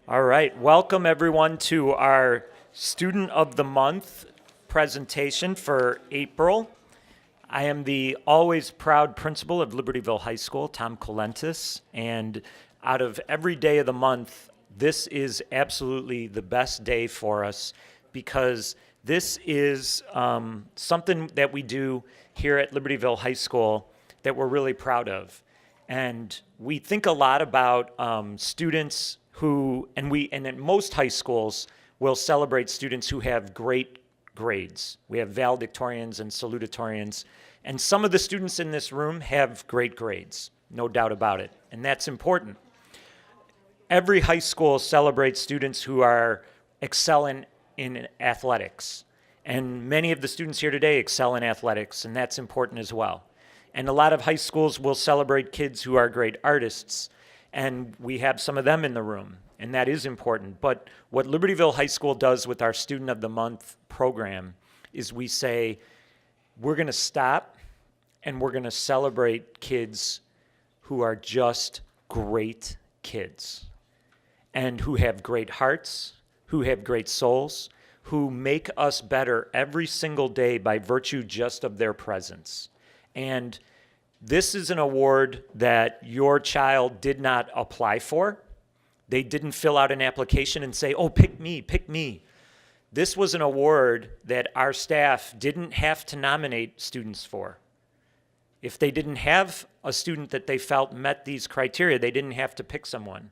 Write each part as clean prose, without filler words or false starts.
All right, welcome everyone to our Student of the Month presentation for April. I am the always proud principal of Libertyville High School, Tom Colentis, and out of every day of the month, this is absolutely the best day for us because this is something that we do here at Libertyville High School that we're really proud of. And we think a lot about students who, and in most high schools, will celebrate students who have great grades. We have valedictorians and salutatorians, and some of the students in this room have great grades, no doubt about it, and that's important. Every high school celebrates students who are excelling in athletics, and many of the students here today excel in athletics, and that's important as well. And a lot of high schools will celebrate kids who are great artists, and we have some of them in the room, and that is important. But what Libertyville High School does with our Student of the Month program is we say, we're going to stop and we're going to celebrate kids who are just great kids and who have great hearts, who have great souls, who make us better every single day by virtue just of their presence. And this is an award that your child did not apply for. They didn't fill out an application and say, oh, pick me, pick me. This was an award that our staff didn't have to nominate students for. If they didn't have a student that they felt met these criteria, they didn't have to pick someone.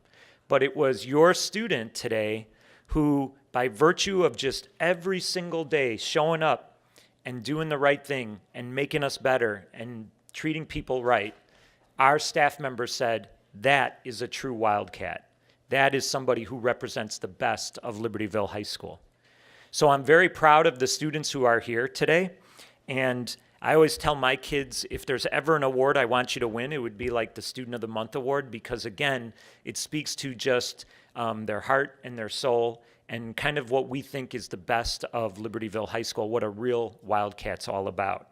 But it was your student today who, by virtue of just every single day showing up and doing the right thing and making us better and treating people right, our staff members said, that is a true Wildcat. That is somebody who represents the best of Libertyville High School. So I'm very proud of the students who are here today. And I always tell my kids, if there's ever an award I want you to win, it would be like the Student of the Month award, because again, it speaks to just their heart and their soul and kind of what we think is the best of Libertyville High School, what a real Wildcat's all about.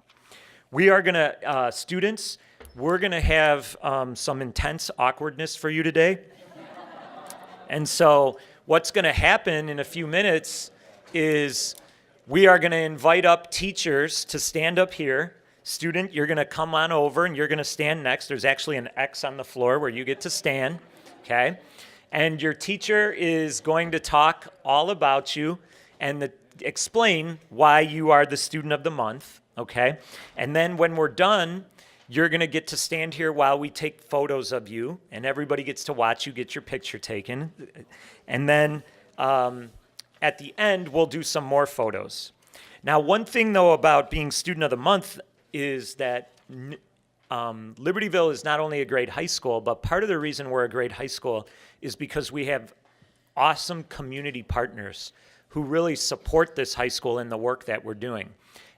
We are going to, students, we're going to have some intense awkwardness for you today. And so what's going to happen in a few minutes is we are going to invite up teachers to stand up here. Student, you're going to come on over and you're going to stand next. There's actually an X on the floor where you get to stand, okay? And your teacher is going to talk all about you and explain why you are the Student of the Month, okay? And then when we're done, you're going to get to stand here while we take photos of you, and everybody gets to watch you get your picture taken. And then at the end, we'll do some more photos. Now, one thing, though, about being Student of the Month is that Libertyville is not only a great high school, but part of the reason we're a great high school is because we have awesome community partners who really support this high school and the work that we're doing.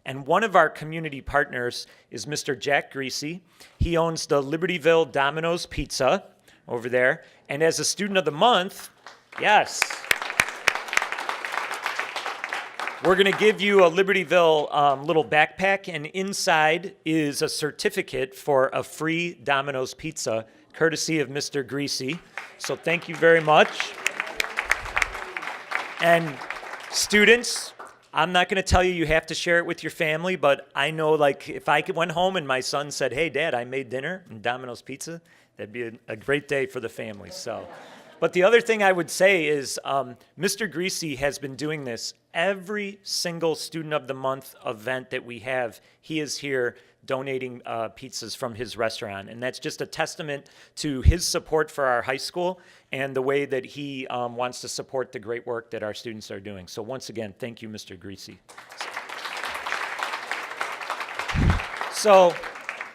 And one of our community partners is Mr. Jack Greasy. He owns the Libertyville Domino's Pizza over there. And as a Student of the Month, yes, we're going to give you a Libertyville little backpack, and inside is a certificate for a free Domino's Pizza, courtesy of Mr. Greasy. So thank you very much. And students, I'm not going to tell you have to share it with your family, but I know, like, if I went home and my son said, hey, Dad, I made dinner and Domino's Pizza, that'd be a great day for the family. So, but the other thing I would say is Mr. Greasy has been doing this every single Student of the Month event that we have. He is here donating pizzas from his restaurant, and that's just a testament to his support for our high school and the way that he wants to support the great work that our students are doing. So once again, thank you, Mr. Greasy. So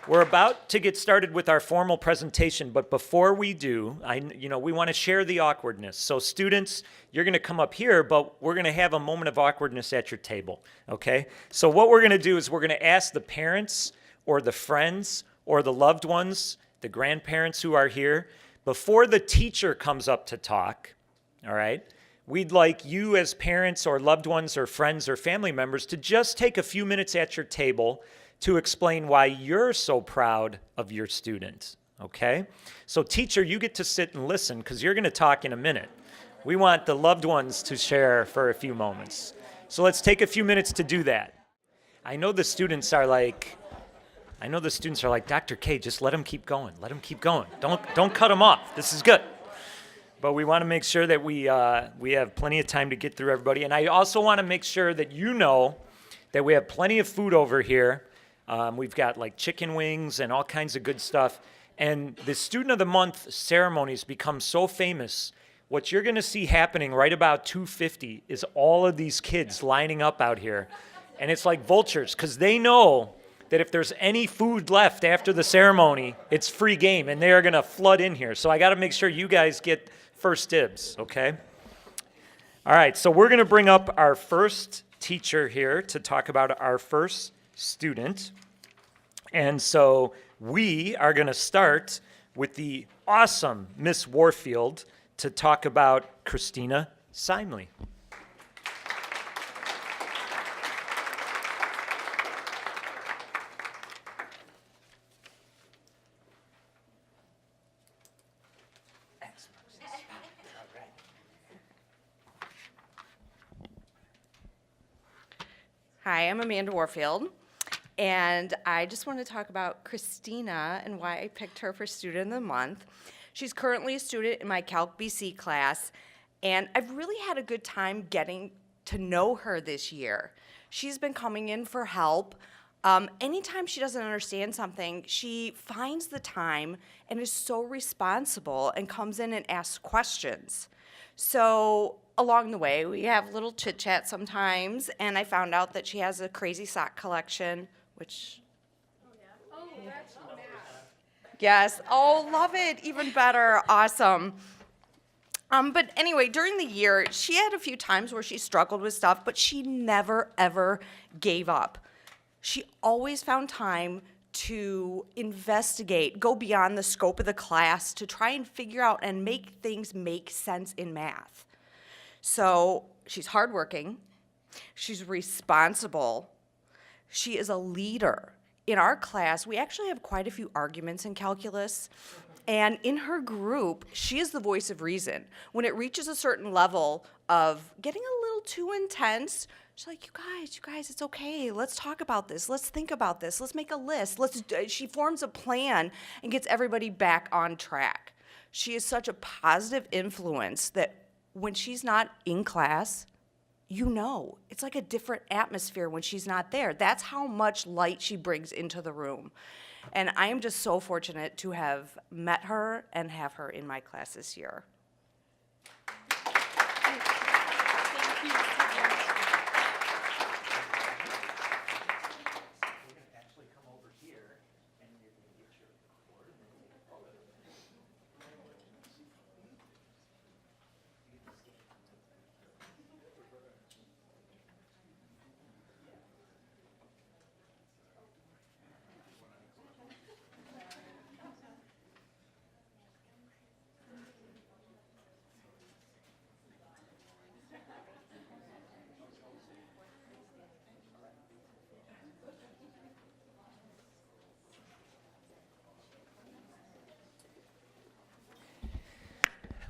we're about to get started with our formal presentation, but before we do, we want to share the awkwardness. So students, you're going to come up here, but we're going to have a moment of awkwardness at your table, okay? So what we're going to do is we're going to ask the parents or the friends or the loved ones, the grandparents who are here, before the teacher comes up to talk, all right? We'd like you as parents or loved ones or friends or family members to just take a few minutes at your table to explain why you're so proud of your student, okay? So teacher, you get to sit and listen because you're going to talk in a minute. We want the loved ones to share for a few moments. So let's take a few minutes to do that. I know the students are like, Dr. K, just let him keep going. Let him keep going. Don't cut him off. This is good. But we want to make sure that we have plenty of time to get through everybody. And I also want to make sure that you know that we have plenty of food over here. We've got like chicken wings and all kinds of good stuff. And the Student of the Month ceremonies become so famous. What you're going to see happening right about 2:50 is all of these kids lining up out here. And it's like vultures, because they know that if there's any food left after the ceremony, it's free game, and they are going to flood in here. So I got to make sure you guys get first dibs, okay? All right, so we're going to bring up our first teacher here to talk about our first student. And so we are going to start with the awesome Miss Warfield to talk about Christina Simley. Hi, I'm Amanda Warfield, and I just want to talk about Christina and why I picked her for Student of the Month. She's currently a student in my Calc BC class, and I've really had a good time getting to know her this year. She's been coming in for help. Anytime she doesn't understand something, she finds the time and is so responsible and comes in and asks questions. So along the way, we have little chit chat sometimes, and I found out that she has a crazy sock collection, which. Yes, oh, love it, even better, awesome. But anyway, during the year, she had a few times where she struggled with stuff, but she never, ever gave up. She always found time to investigate, go beyond the scope of the class to try and figure out and make things make sense in math. So she's hardworking, she's responsible, she is a leader. In our class, we actually have quite a few arguments in calculus, and in her group, she is the voice of reason. When it reaches a certain level of getting a little too intense, she's like, you guys, it's okay. Let's talk about this. Let's think about this. Let's make a list. She forms a plan and gets everybody back on track. She is such a positive influence that when she's not in class, you know, it's like a different atmosphere when she's not there. That's how much light she brings into the room. And I am just so fortunate to have met her and have her in my class this year.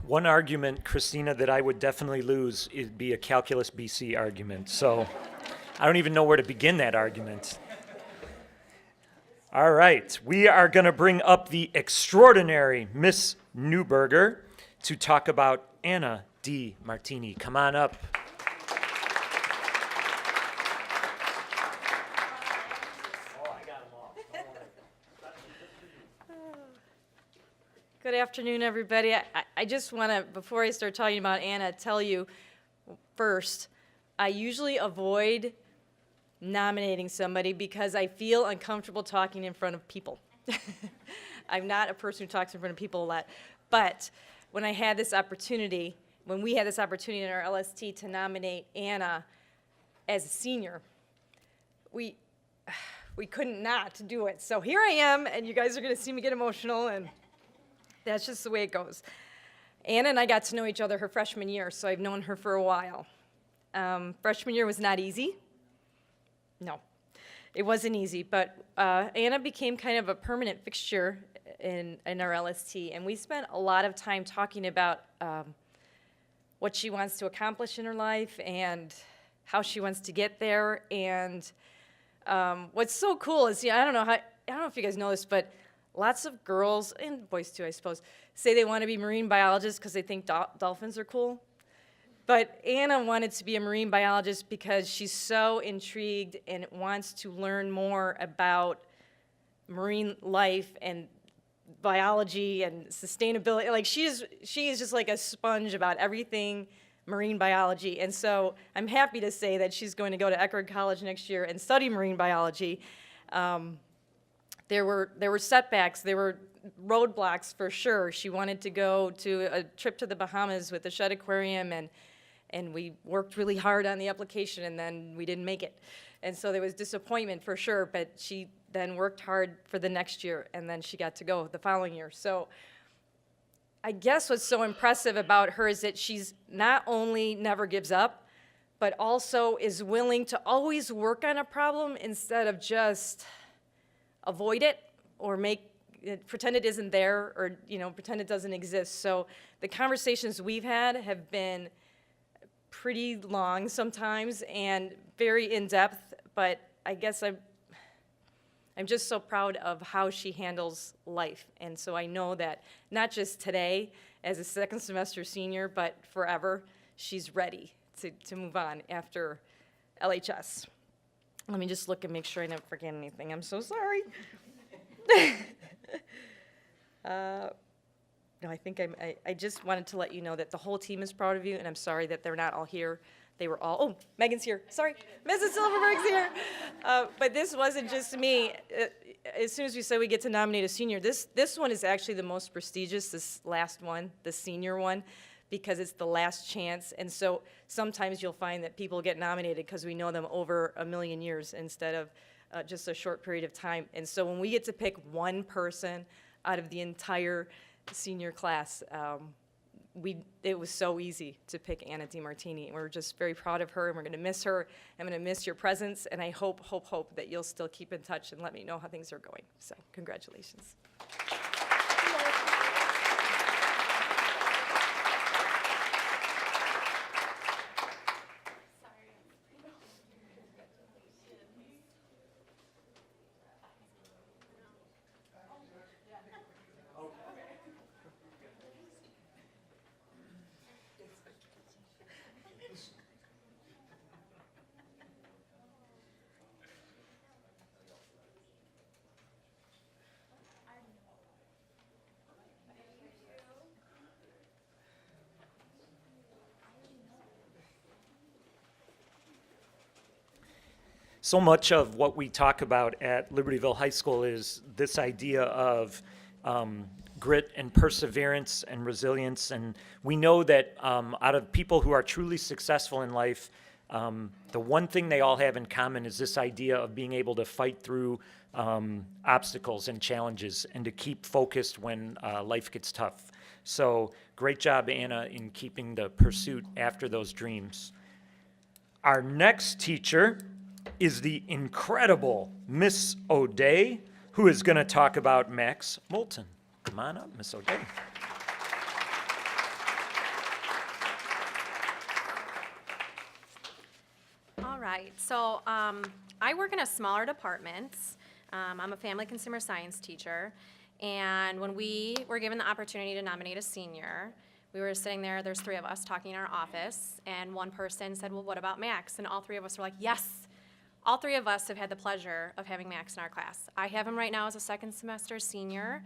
One argument, Christina, that I would definitely lose would be a Calculus BC argument. So I don't even know where to begin that argument. All right, we are going to bring up the extraordinary Miss Newberger to talk about Anna D. Martini. Come on up. Good afternoon, everybody. I just want to, before I start talking about Anna, tell you first, I usually avoid nominating somebody because I feel uncomfortable talking in front of people. I'm not a person who talks in front of people a lot. But when we had this opportunity in our LST to nominate Anna as a senior, we couldn't not do it. So here I am, and you guys are going to see me get emotional, and that's just the way it goes. Anna and I got to know each other her freshman year, so I've known her for a while. Freshman year was not easy. No, it wasn't easy, but Anna became kind of a permanent fixture in our LST, and we spent a lot of time talking about what she wants to accomplish in her life and how she wants to get there. And what's so cool is, I don't know if you guys know this, but lots of girls, and boys too, I suppose, say they want to be marine biologists because they think dolphins are cool. But Anna wanted to be a marine biologist because she's so intrigued and wants to learn more about marine life and biology and sustainability. Like she is just like a sponge about everything marine biology. And so I'm happy to say that she's going to go to Eckerd College next year and study marine biology. There were setbacks, there were roadblocks for sure. She wanted to go to a trip to the Bahamas with the Shedd Aquarium, and we worked really hard on the application, and then we didn't make it. And so there was disappointment for sure, but she then worked hard for the next year, and then she got to go the following year. So I guess what's so impressive about her is that she's not only never gives up, but also is willing to always work on a problem instead of just avoid it or pretend it isn't there, or pretend it doesn't exist. So the conversations we've had have been pretty long sometimes and very in-depth, but I guess I'm just so proud of how she handles life. And so I know that not just today as a second semester senior, but forever, she's ready to move on after LHS. Let me just look and make sure I don't forget anything. I'm so sorry. No, I think I just wanted to let you know that the whole team is proud of you, and I'm sorry that they're not all here. They were all, Megan's here, sorry, Mrs. Silverberg's here. But this wasn't just me. As soon as we said we get to nominate a senior, this one is actually the most prestigious, this last one, the senior one, because it's the last chance. And so sometimes you'll find that people get nominated because we know them over a million years instead of just a short period of time. And so when we get to pick one person out of the entire senior class, it was so easy to pick Anna DiMartini, and we're just very proud of her, and we're going to miss her. I'm going to miss your presence, and I hope that you'll still keep in touch and let me know how things are going. So congratulations. So much of what we talk about at Libertyville High School is this idea of grit and perseverance and resilience. And we know that out of people who are truly successful in life, the one thing they all have in common is this idea of being able to fight through obstacles and challenges and to keep focused when life gets tough. So great job, Anna, in keeping the pursuit after those dreams. Our next teacher is the incredible Miss O'Day, who is going to talk about Max Moulton. Come on up, Miss O'Day. All right, so I work in a smaller department. I'm a family consumer science teacher, and when we were given the opportunity to nominate a senior, we were sitting there's three of us talking in our office, and one person said, well, what about Max? And all three of us were like, yes. All three of us have had the pleasure of having Max in our class. I have him right now as a second semester senior.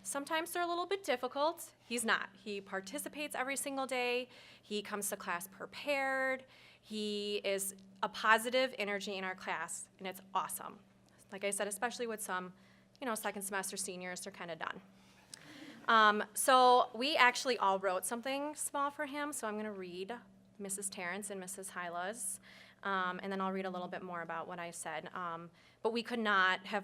Sometimes they're a little bit difficult. He's not. He participates every single day. He comes to class prepared. He is a positive energy in our class, and it's awesome. Like I said, especially with some, second semester seniors, they're kind of done. So we actually all wrote something small for him, so I'm going to read Mrs. Terrence and Mrs. Hyla's. And then I'll read a little bit more about what I said. But we could not have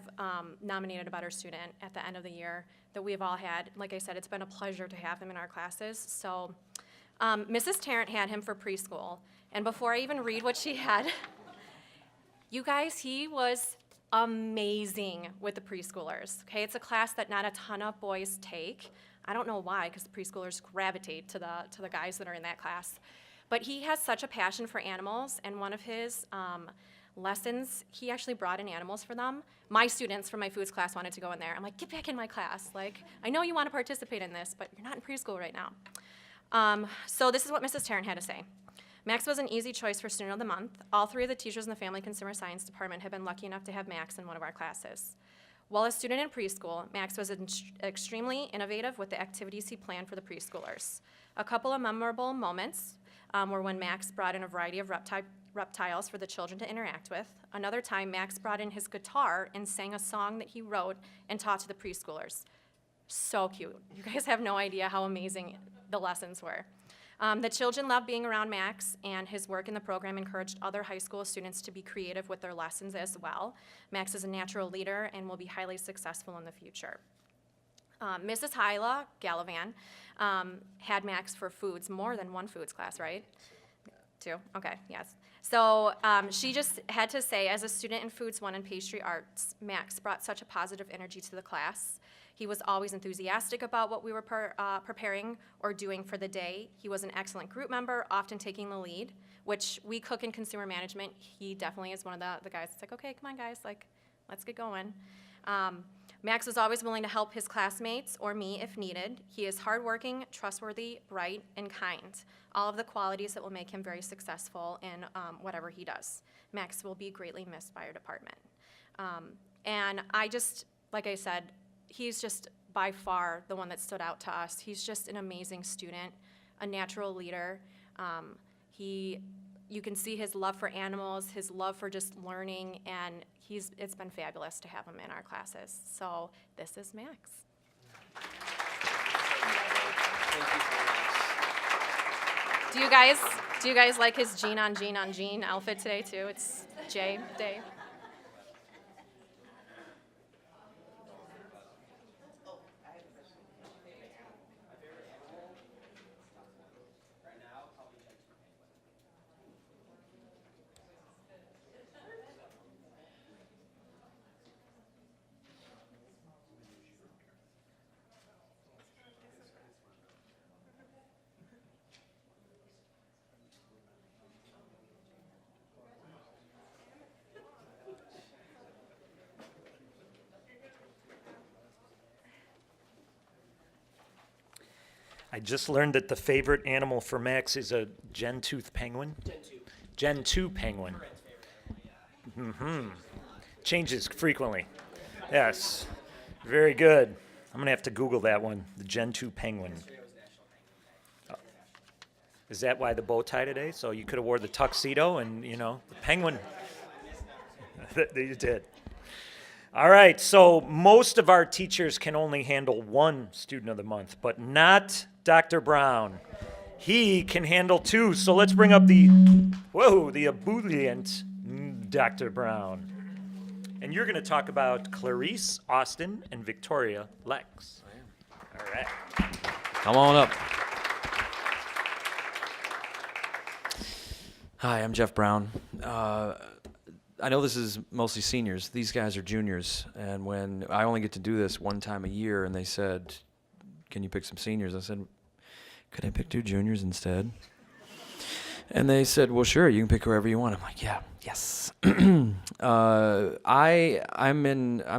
nominated a better student at the end of the year that we've all had. Like I said, it's been a pleasure to have him in our classes. So Mrs. Tarrant had him for preschool. And before I even read what she had, you guys, he was amazing with the preschoolers. Okay, it's a class that not a ton of boys take. I don't know why, because the preschoolers gravitate to the guys that are in that class. But he has such a passion for animals, and one of his lessons, he actually brought in animals for them. My students from my foods class wanted to go in there. I'm like, get back in my class. Like, I know you want to participate in this, but you're not in preschool right now. So this is what Mrs. Tarrant had to say. Max was an easy choice for Student of the Month. All 3 of the teachers in the Family Consumer Science Department have been lucky enough to have Max in one of our classes. While a student in preschool, Max was extremely innovative with the activities he planned for the preschoolers. A couple of memorable moments were when Max brought in a variety of reptiles for the children to interact with. Another time, Max brought in his guitar and sang a song that he wrote and taught to the preschoolers. So cute. You guys have no idea how amazing the lessons were. The children loved being around Max, and his work in the program encouraged other high school students to be creative with their lessons as well. Max is a natural leader and will be highly successful in the future. Mrs. Hyla Gallivan had Max for foods, more than one foods class, right? 2? Okay, yes. So she just had to say, as a student in Foods 1 and Pastry Arts, Max brought such a positive energy to the class. He was always enthusiastic about what we were preparing or doing for the day. He was an excellent group member, often taking the lead, which we cook in consumer management. He definitely is one of the guys that's like, okay, come on, guys, like, let's get going. Max was always willing to help his classmates or me if needed. He is hardworking, trustworthy, bright, and kind. All of the qualities that will make him very successful in whatever he does. Max will be greatly missed by our department. And I just, like I said, he's just by far the one that stood out to us. He's just an amazing student, a natural leader. You can see his love for animals, his love for just learning, and it's been fabulous to have him in our classes. So this is Max. Do you guys like his jean on jean on jean outfit today too? It's J Day. I just learned that the favorite animal for Max is a gentooth penguin. Gentooth penguin. Mm-hmm. Changes frequently. Yes. Very good. I'm going to have to Google that one, the Gentooth penguin. Is that why the bow tie today? So you could have wore the tuxedo and, the penguin. You did. All right, so most of our teachers can only handle one student of the month, but not Dr. Brown. He can handle 2, so let's bring up the ebullient Dr. Brown. And you're going to talk about Clarice, Austin, and Victoria Lex. All right. Come on up. Hi, I'm Jeff Brown. I know this is mostly seniors. These guys are juniors, and when I only get to do this one time a year, and they said, "Can you pick some seniors?" I said, "Could I pick 2 juniors instead?" And they said, "Well, sure, you can pick whoever you want." I'm like, "Yeah, yes." I'm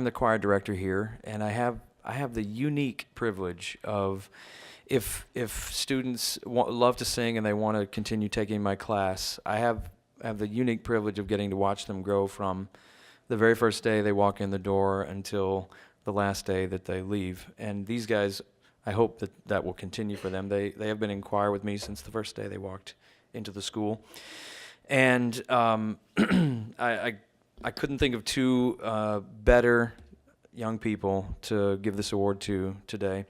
the choir director here, and I have the unique privilege of, if students love to sing and they want to continue taking my class, I have the unique privilege of getting to watch them grow from the very first day they walk in the door until the last day that they leave. And these guys, I hope that will continue for them. They have been in choir with me since the first day they walked into the school. And I couldn't think of 2 better young people to give this award to today.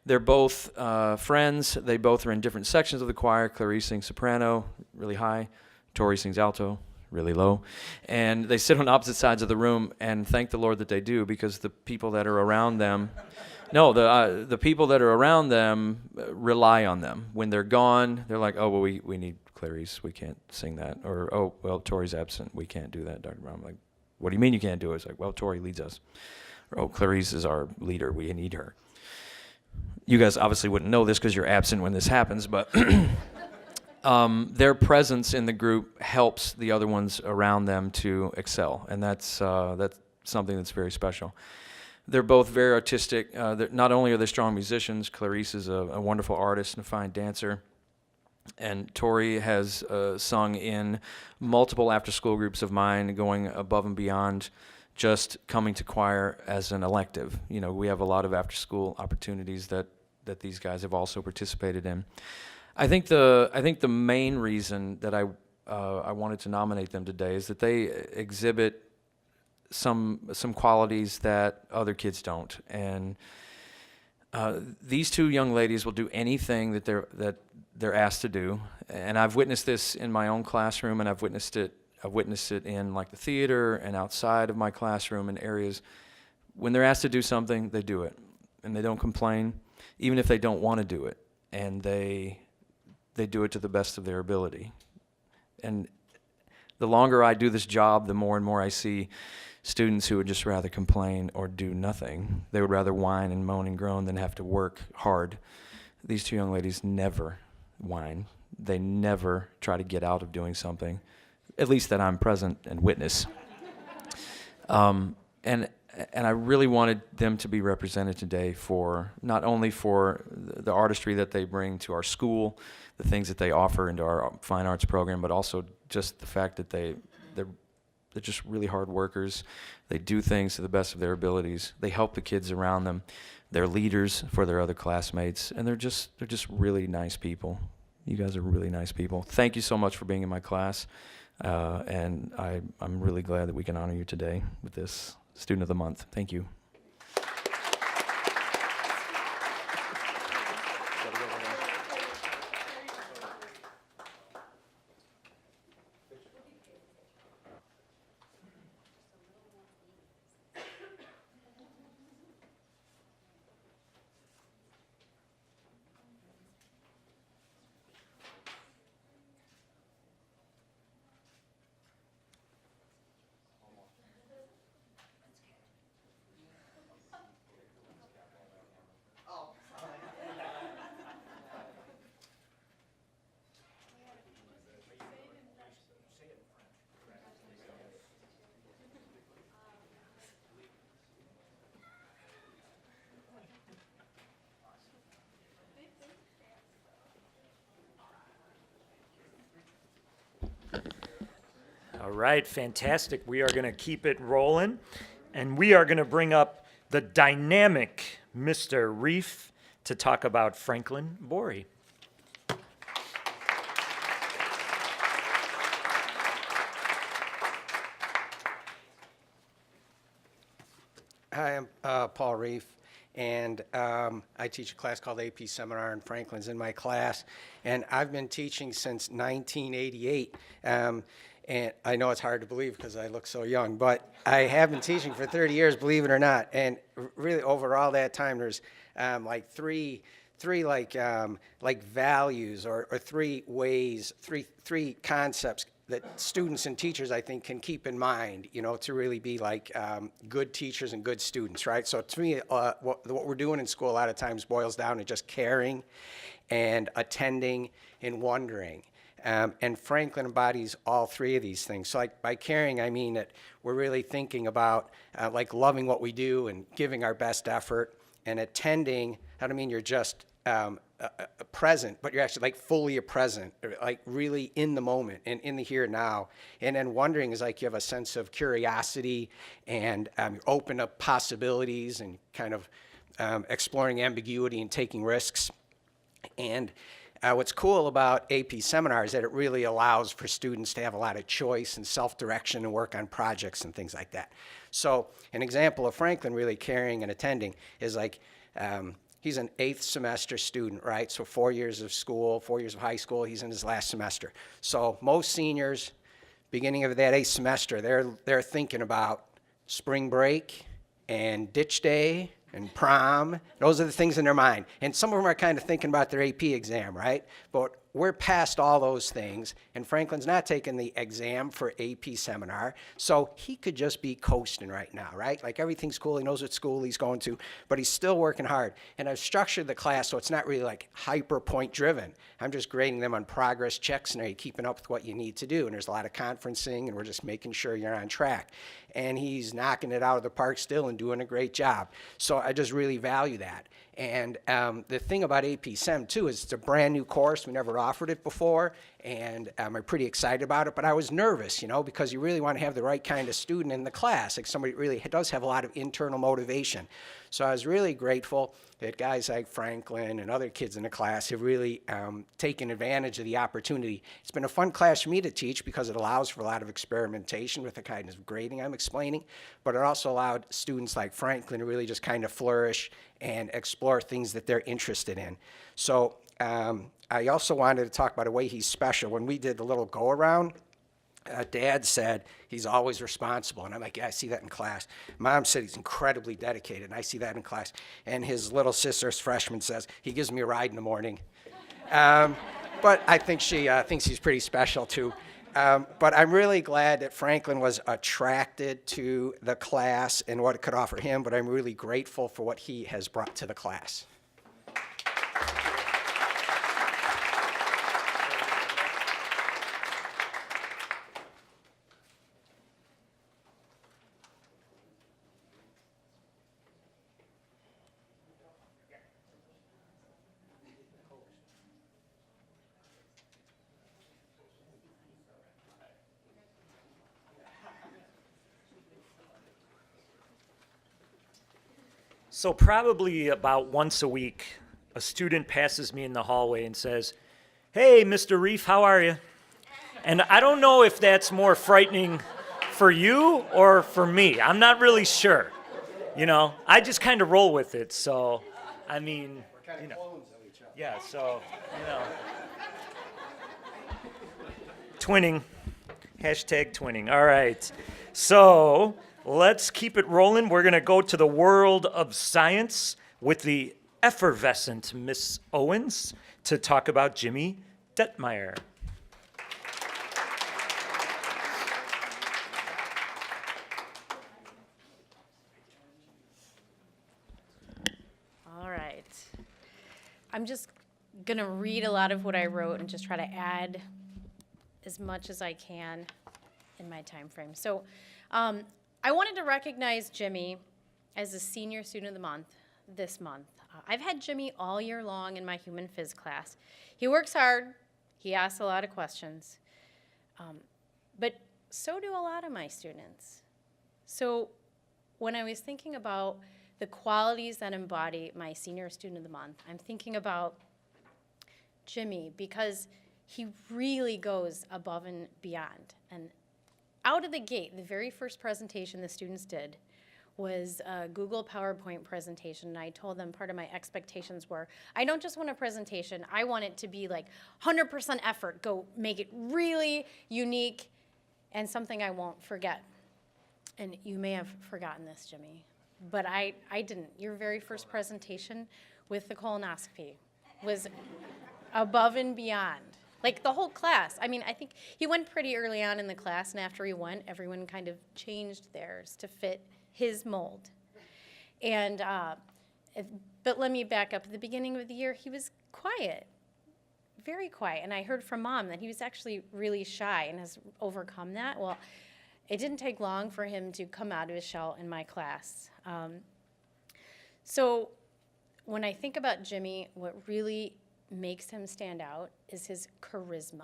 They're both friends. They both are in different sections of the choir. Clarice sings soprano, really high. Tori sings alto, really low. And they sit on opposite sides of the room, and thank the Lord that they do, because the people that are around them, the people that are around them rely on them. When they're gone, they're like, "Oh, well, we need Clarice. We can't sing that." Or, "Oh, well, Tori's absent. We can't do that, Dr. Brown." I'm like, "What do you mean you can't do it?" It's like, "Well, Tori leads us." Or, "Oh, Clarice is our leader. We need her." you guys obviously wouldn't know this because you're absent when this happens, but their presence in the group helps the other ones around them to excel, and that's something that's very special. They're both very artistic. Not only are they strong musicians, Clarice is a wonderful artist and a fine dancer, and Tori has sung in multiple after-school groups of mine, going above and beyond just coming to choir as an elective. You know, we have a lot of after-school opportunities that these guys have also participated in. I think the main reason that I wanted to nominate them today is that they exhibit some qualities that other kids don't, and these two young ladies will do anything that they're asked to do. And I've witnessed this in my own classroom, and I've witnessed it in like the theater and outside of my classroom in areas. When they're asked to do something, they do it, and they don't complain, even if they don't want to do it, and they do it to the best of their ability. And the longer I do this job, the more and more I see students who would just rather complain or do nothing. They would rather whine and moan and groan than have to work hard. These two young ladies never whine. They never try to get out of doing something, at least that I'm present and witness. And I really wanted them to be represented today for not only for the artistry that they bring to our school, the things that they offer into our fine arts program, but also just the fact that they're just really hard workers. They do things to the best of their abilities. They help the kids around them. They're leaders for their other classmates, and they're just really nice people. You guys are really nice people. Thank you so much for being in my class, and I'm really glad that we can honor you today with this Student of the Month. Thank you. All right, fantastic. We are going to keep it rolling, and we are going to bring up the dynamic Mr. Reef to talk about Franklin Borey. Hi, I'm Paul Reef, and I teach a class called AP Seminar, and Franklin's in my class. And I've been teaching since 1988. And I know it's hard to believe because I look so young, but I have been teaching for 30 years, believe it or not. And really, over all that time, there's like three values or three ways, three concepts that students and teachers, I think, can keep in mind, you know, to really be like good teachers and good students, right? So to me, what we're doing in school a lot of times boils down to just caring and attending and wondering. And Franklin embodies all three of these things. So like by caring, I mean that we're really thinking about like loving what we do and giving our best effort. And attending, I don't mean you're just present, but you're actually like fully present, like really in the moment and in the here and now. And then wondering is like you have a sense of curiosity and you're open to possibilities and kind of exploring ambiguity and taking risks. And what's cool about AP Seminar is that it really allows for students to have a lot of choice and self-direction and work on projects and things like that. So an example of Franklin really caring and attending is like, he's an 8th semester student, right? So 4 years of school, 4 years of high school, he's in his last semester. So most seniors, beginning of that 8th semester, they're thinking about spring break and ditch day and prom. Those are the things in their mind. And some of them are kind of thinking about their AP exam, right? But we're past all those things, and Franklin's not taking the exam for AP seminar, so he could just be coasting right now, right? Like everything's cool, he knows what school he's going to, but he's still working hard. And I've structured the class so it's not really like hyper point driven. I'm just grading them on progress checks and are you keeping up with what you need to do? And there's a lot of conferencing and we're just making sure you're on track. And he's knocking it out of the park still and doing a great job. So I just really value that. And the thing about AP Sem too is it's a brand new course. We never offered it before, and I'm pretty excited about it. But I was nervous, you know, because you really want to have the right kind of student in the class, like somebody that really does have a lot of internal motivation. So I was really grateful that guys like Franklin and other kids in the class have really taken advantage of the opportunity. It's been a fun class for me to teach because it allows for a lot of experimentation with the kind of grading I'm explaining, but it also allowed students like Franklin to really just kind of flourish and explore things that they're interested in. So I also wanted to talk about a way he's special. When we did the little go-around, Dad said he's always responsible, and I'm like, yeah, I see that in class. Mom said he's incredibly dedicated, and I see that in class. And his little sister's freshman says he gives me a ride in the morning. But I think she thinks he's pretty special too. But I'm really glad that Franklin was attracted to the class and what it could offer him, but I'm really grateful for what he has brought to the class. So probably about once a week, a student passes me in the hallway and says, "Hey, Mr. Reef, how are you?" And I don't know if that's more frightening for you or for me. I'm not really sure. You know, I just kind of roll with it. So, I mean, you know. Yeah, so, you know. Twinning. Hashtag twinning. All right. So let's keep it rolling. We're going to go to the world of science with the effervescent Miss Owens to talk about Jimmy Detmeyer. All right. I'm just going to read a lot of what I wrote and just try to add as much as I can in my time frame. So I wanted to recognize Jimmy as a senior student of the month this month. I've had Jimmy all year long in my human phys class. He works hard. He asks a lot of questions. But so do a lot of my students. So when I was thinking about the qualities that embody my senior student of the month, I'm thinking about Jimmy because he really goes above and beyond. And out of the gate, the very first presentation the students did was a Google PowerPoint presentation, and I told them part of my expectations were, I don't just want a presentation, I want it to be like 100% effort, go make it really unique and something I won't forget. And you may have forgotten this, Jimmy, but I didn't. Your very first presentation with the colonoscopy was above and beyond. Like the whole class. I mean, I think he went pretty early on in the class, and after he went, everyone kind of changed theirs to fit his mold. And, but let me back up. At the beginning of the year, he was quiet, very quiet. And I heard from Mom that he was actually really shy and has overcome that. Well, it didn't take long for him to come out of his shell in my class. So when I think about Jimmy, what really makes him stand out is his charisma.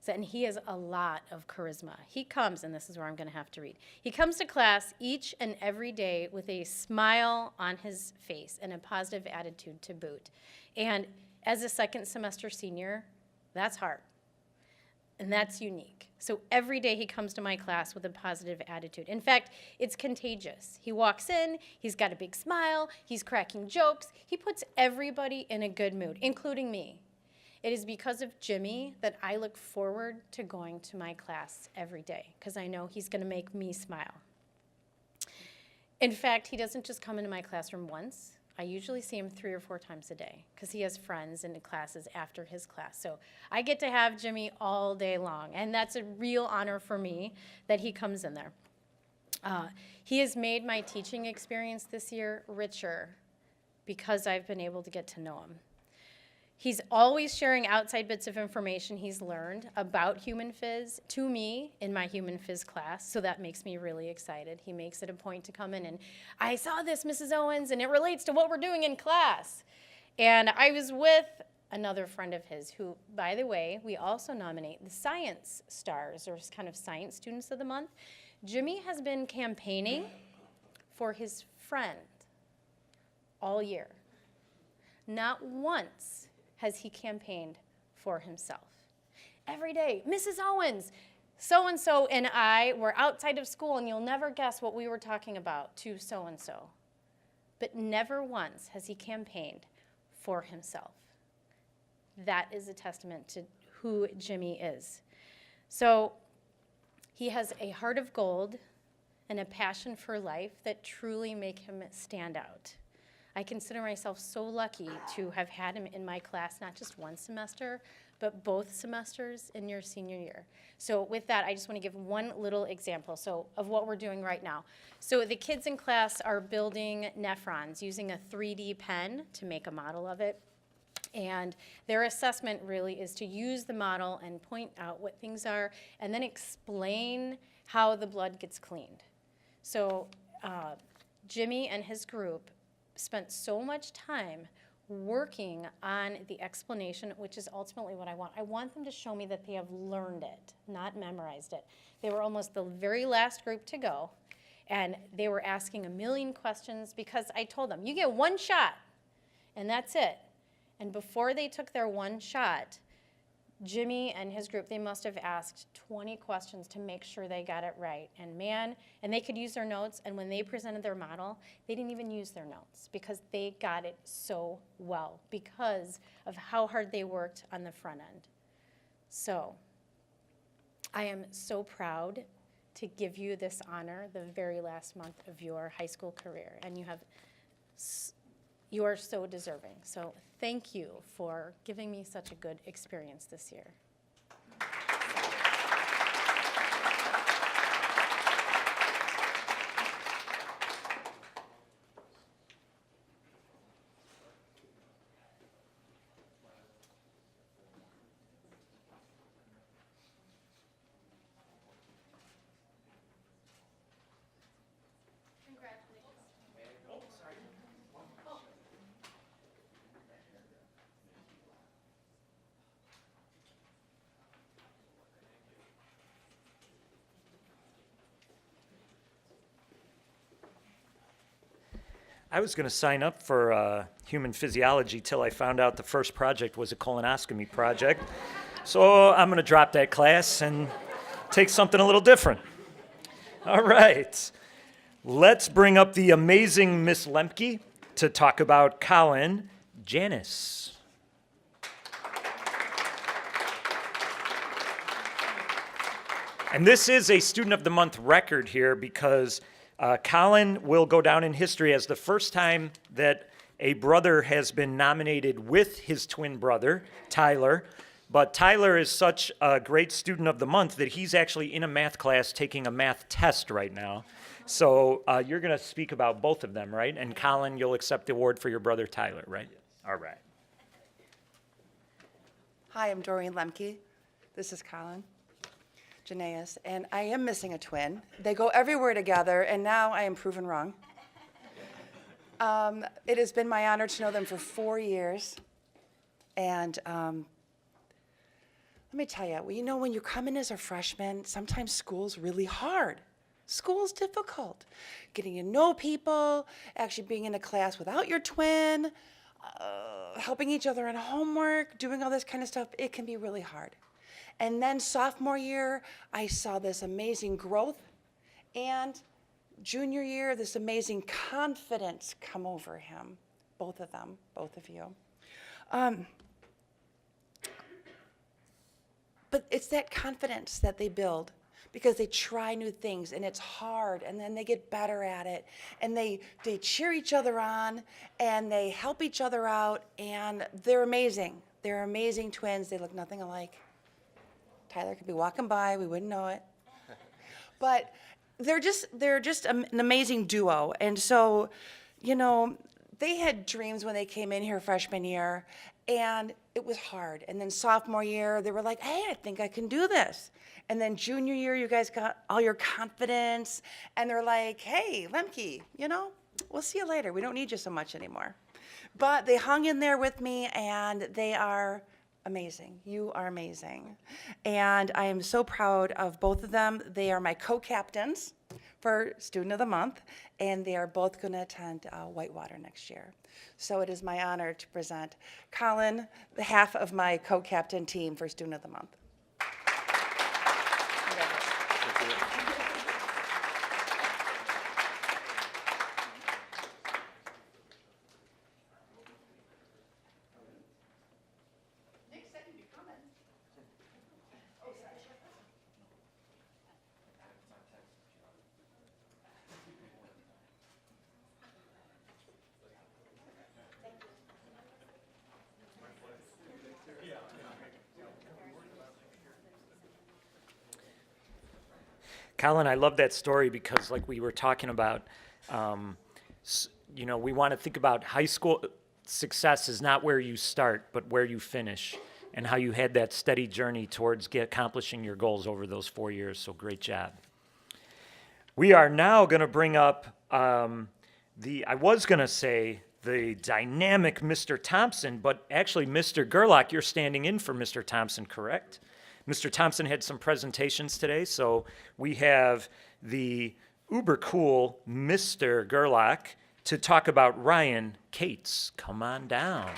And he has a lot of charisma. He comes, and this is where I'm going to have to read. He comes to class each and every day with a smile on his face and a positive attitude to boot. And as a second semester senior, that's hard. And that's unique. So every day he comes to my class with a positive attitude. In fact, it's contagious. He walks in, he's got a big smile, he's cracking jokes. He puts everybody in a good mood, including me. It is because of Jimmy that I look forward to going to my class every day, because I know he's going to make me smile. In fact, he doesn't just come into my classroom once. I usually see him 3 or 4 times a day because he has friends in the classes after his class. So I get to have Jimmy all day long, and that's a real honor for me that he comes in there. He has made my teaching experience this year richer because I've been able to get to know him. He's always sharing outside bits of information he's learned about human phys to me in my human phys class, so that makes me really excited. He makes it a point to come in and, I saw this, Mrs. Owens, and it relates to what we're doing in class. And I was with another friend of his who, by the way, we also nominate the Science Stars, or kind of Science Students of the Month. Jimmy has been campaigning for his friend all year. Not once has he campaigned for himself. Every day, Mrs. Owens, so-and-so and I were outside of school, and you'll never guess what we were talking about to so-and-so. But never once has he campaigned for himself. That is a testament to who Jimmy is. So he has a heart of gold and a passion for life that truly make him stand out. I consider myself so lucky to have had him in my class, not just one semester, but both semesters in your senior year. So with that, I just want to give one little example of what we're doing right now. So the kids in class are building nephrons using a 3D pen to make a model of it. And their assessment really is to use the model and point out what things are and then explain how the blood gets cleaned. So Jimmy and his group spent so much time working on the explanation, which is ultimately what I want. I want them to show me that they have learned it, not memorized it. They were almost the very last group to go, and they were asking a million questions because I told them, you get one shot, and that's it. And before they took their one shot, Jimmy and his group, they must have asked 20 questions to make sure they got it right. And man, and they could use their notes, and when they presented their model, they didn't even use their notes because they got it so well because of how hard they worked on the front end. So I am so proud to give you this honor the very last month of your high school career, and you are so deserving. So thank you for giving me such a good experience this year. I was going to sign up for human physiology till I found out the first project was a colonoscopy project. So I'm going to drop that class and take something a little different. All right. Let's bring up the amazing Miss Lemke to talk about Colin Janis. And this is a Student of the Month record here because Colin will go down in history as the first time that a brother has been nominated with his twin brother, Tyler. But Tyler is such a great Student of the Month that he's actually in a math class taking a math test right now. So you're going to speak about both of them, right? And Colin, you'll accept the award for your brother, Tyler, right? All right. Hi, I'm Doreen Lemke. This is Colin Janaeus, and I am missing a twin. They go everywhere together, and now I am proven wrong. It has been my honor to know them for 4 years, and let me tell you, you know, when you come in as a freshman, sometimes school's really hard. School's difficult. Getting to know people, actually being in a class without your twin, helping each other in homework, doing all this kind of stuff, it can be really hard. And then sophomore year, I saw this amazing growth, and junior year, this amazing confidence come over him, both of them, both of you. But it's that confidence that they build because they try new things and it's hard and then they get better at it and they cheer each other on and they help each other out and they're amazing. They're amazing twins. They look nothing alike. Tyler could be walking by, we wouldn't know it. But they're just an amazing duo. And so, you know, they had dreams when they came in here freshman year, and it was hard. And then sophomore year, they were like, hey, I think I can do this. And then junior year, you guys got all your confidence, and they're like, hey, Lemke, you know, we'll see you later. We don't need you so much anymore. But they hung in there with me, and they are amazing. You are amazing. And I am so proud of both of them. They are my co-captains for Student of the Month, and they are both going to attend Whitewater next year. So it is my honor to present Colin, the half of my co-captain team for Student of the Month. Colin, I love that story because, like we were talking about, you know, we want to think about high school success is not where you start, but where you finish, and how you had that steady journey towards accomplishing your goals over those 4 years. So great job. We are now going to bring up I was going to say the dynamic Mr. Thompson, but actually, Mr. Gerlach, you're standing in for Mr. Thompson, correct? Mr. Thompson had some presentations today, so we have the uber cool Mr. Gerlach to talk about Ryan Cates. Come on down.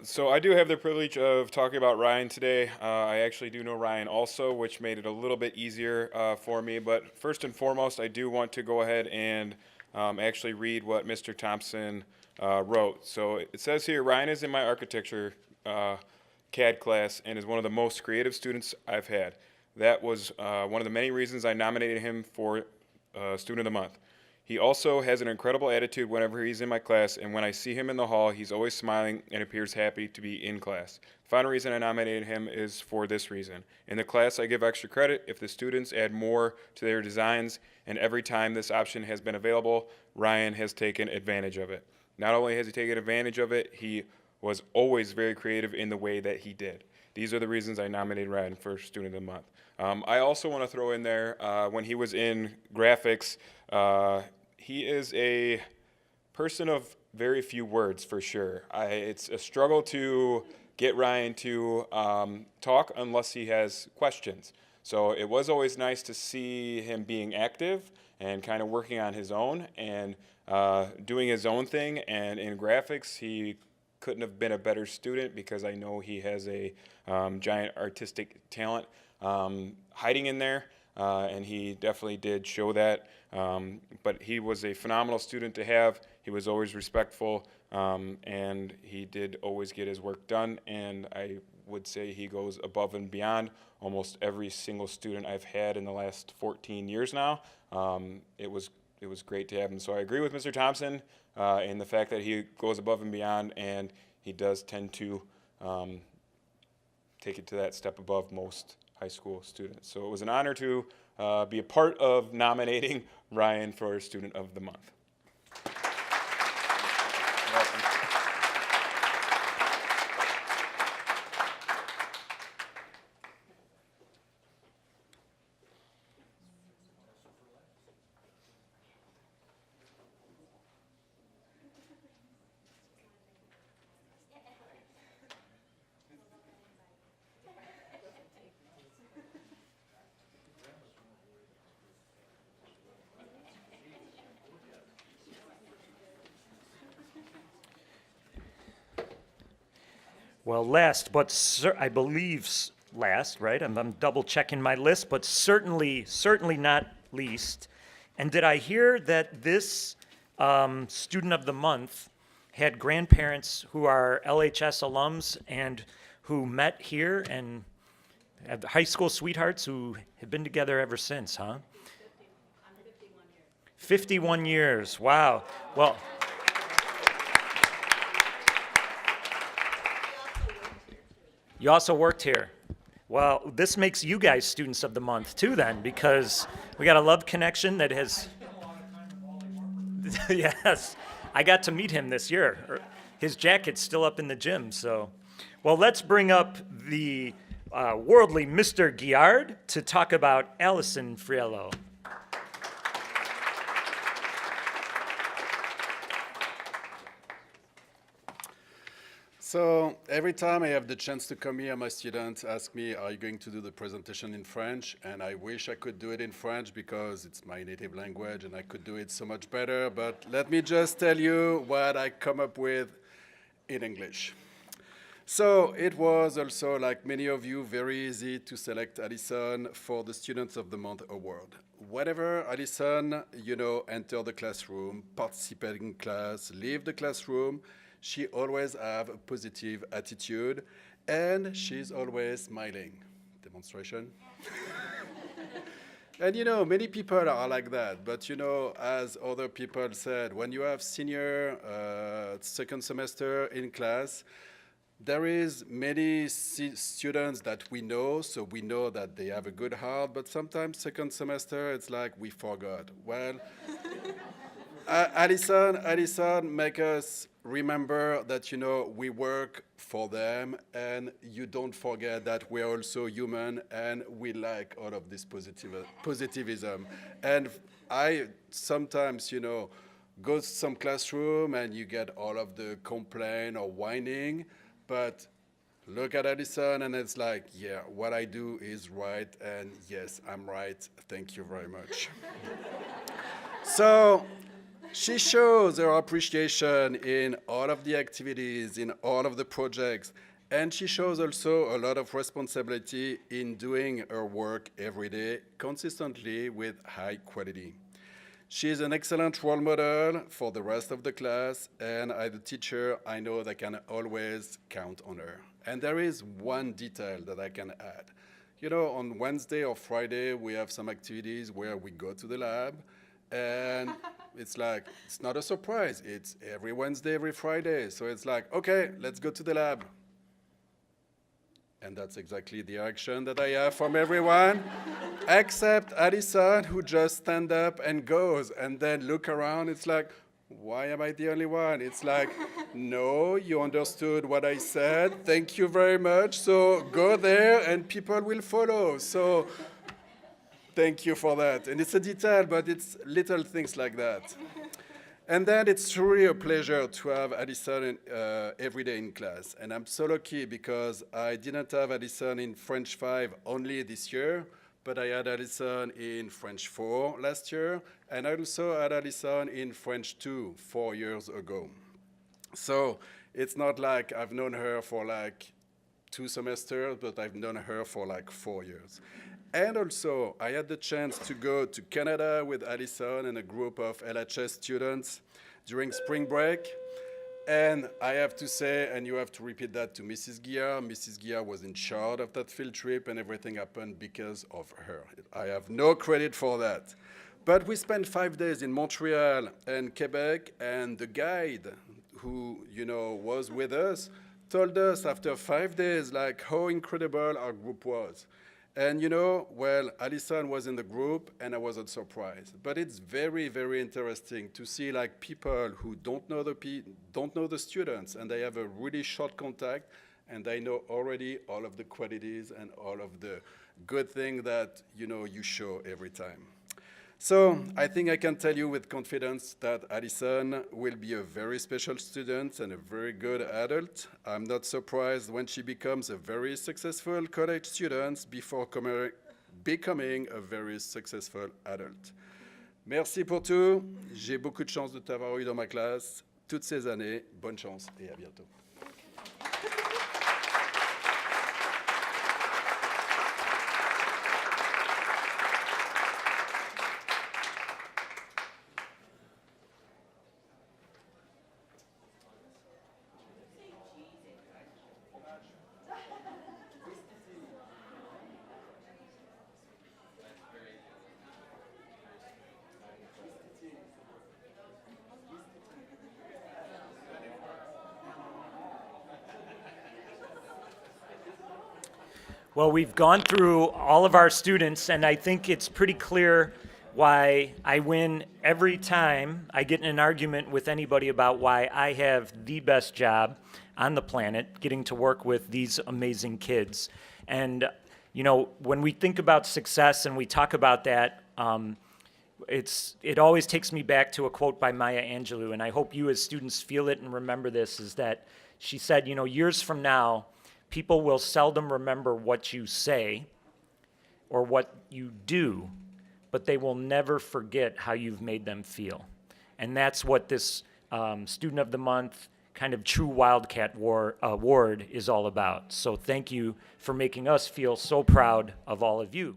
So I do have the privilege of talking about Ryan today. I actually do know Ryan also, which made it a little bit easier for me. But first and foremost, I do want to go ahead and actually read what Mr. Thompson wrote. So it says here, Ryan is in my architecture CAD class and is one of the most creative students I've had. That was one of the many reasons I nominated him for Student of the Month. He also has an incredible attitude whenever he's in my class, and when I see him in the hall, he's always smiling and appears happy to be in class. The final reason I nominated him is for this reason. In the class, I give extra credit if the students add more to their designs, and every time this option has been available, Ryan has taken advantage of it. Not only has he taken advantage of it, he was always very creative in the way that he did. These are the reasons I nominated Ryan for Student of the Month. I also want to throw in there, when he was in graphics, he is a person of very few words for sure. It's a struggle to get Ryan to talk unless he has questions. So it was always nice to see him being active and kind of working on his own and doing his own thing. And in graphics, he couldn't have been a better student because I know he has a giant artistic talent hiding in there. And he definitely did show that. But he was a phenomenal student to have. He was always respectful, and he did always get his work done. And I would say he goes above and beyond almost every single student I've had in the last 14 years now. It was great to have him. So I agree with Mr. Thompson in the fact that he goes above and beyond, and he does tend to take it to that step above most high school students. So it was an honor to be a part of nominating Ryan for Student of the Month. You're welcome. Well, last, but I believe last, right? I'm double checking my list, but certainly not least. And did I hear that this Student of the Month had grandparents who are LHS alums and who met here and have high school sweethearts who have been together ever since, huh? 51 years, wow. Well, you also worked here. Well, this makes you guys students of the month too then, because we got a love connection that has, yes, I got to meet him this year. His jacket's still up in the gym, so. Well, let's bring up the worldly Mr. Guillard to talk about Allison Friello. So every time I have the chance to come here, my students ask me, are you going to do the presentation in French? And I wish I could do it in French because it's my native language and I could do it so much better. But let me just tell you what I come up with in English. So it was also, like many of you, very easy to select Alison for the Students of the Month award. Whenever Alison, enter the classroom, participate in class, leave the classroom, she always have a positive attitude, and she's always smiling. Demonstration? And many people are like that, but as other people said, when you have senior second semester in class, there is many students that we know, so we know that they have a good heart, but sometimes second semester, it's like we forgot. Well, Alison make us remember that, we work for them, and you don't forget that we are also human, and we like all of this positivism. And I sometimes, go to some classroom, and you get all of the complaint or whining, but look at Alison, and it's like, yeah, what I do is right, and yes, I'm right. Thank you very much. So she shows her appreciation in all of the activities, in all of the projects, and she shows also a lot of responsibility in doing her work every day, consistently with high quality. She is an excellent role model for the rest of the class, and as a teacher, I know that I can always count on her. And there is one detail that I can add. On Wednesday or Friday, we have some activities where we go to the lab, and it's like, it's not a surprise. It's every Wednesday, every Friday. So it's like, okay, let's go to the lab. And that's exactly the action that I have from everyone, except Alison, who just stand up and goes, and then look around. It's like, why am I the only one? It's like, no, you understood what I said. Thank you very much. So go there, and people will follow. So thank you for that. And it's a detail, but it's little things like that. And then it's truly a pleasure to have Alison every day in class. And I'm so lucky because I didn't have Alison in French 5 only this year, but I had Alison in French 4 last year, and I also had Alison in French 2 4 years ago. So it's not like I've known her for like 2 semesters, but I've known her for like 4 years. And also, I had the chance to go to Canada with Alison and a group of LHS students during spring break. And I have to say, and you have to repeat that to Mrs. Guillard, Mrs. Guillard was in charge of that field trip, and everything happened because of her. I have no credit for that. But we spent 5 days in Montreal and Quebec, and the guide who, was with us told us after 5 days, like, how incredible our group was. And Alison was in the group, and I wasn't surprised. But it's very, very interesting to see like people who don't know the students, and they have a really short contact, and they know already all of the qualities and all of the good things that you show every time. So I think I can tell you with confidence that Alison will be a very special student and a very good adult. I'm not surprised when she becomes a very successful college student before becoming a very successful adult. Merci pour tout. J'ai beaucoup de chance de t'avoir eu dans ma classe toutes ces années. Bonne chance et à bientôt. Well, we've gone through all of our students, and I think it's pretty clear why I win every time I get in an argument with anybody about why I have the best job on the planet, getting to work with these amazing kids. And, you know, when we think about success and we talk about that, it always takes me back to a quote by Maya Angelou, and I hope you as students feel it and remember this, is that she said, you know, years from now, people will seldom remember what you say or what you do, but they will never forget how you've made them feel. And that's what this Student of the Month kind of true Wildcat award is all about. So thank you for making us feel so proud of all of you.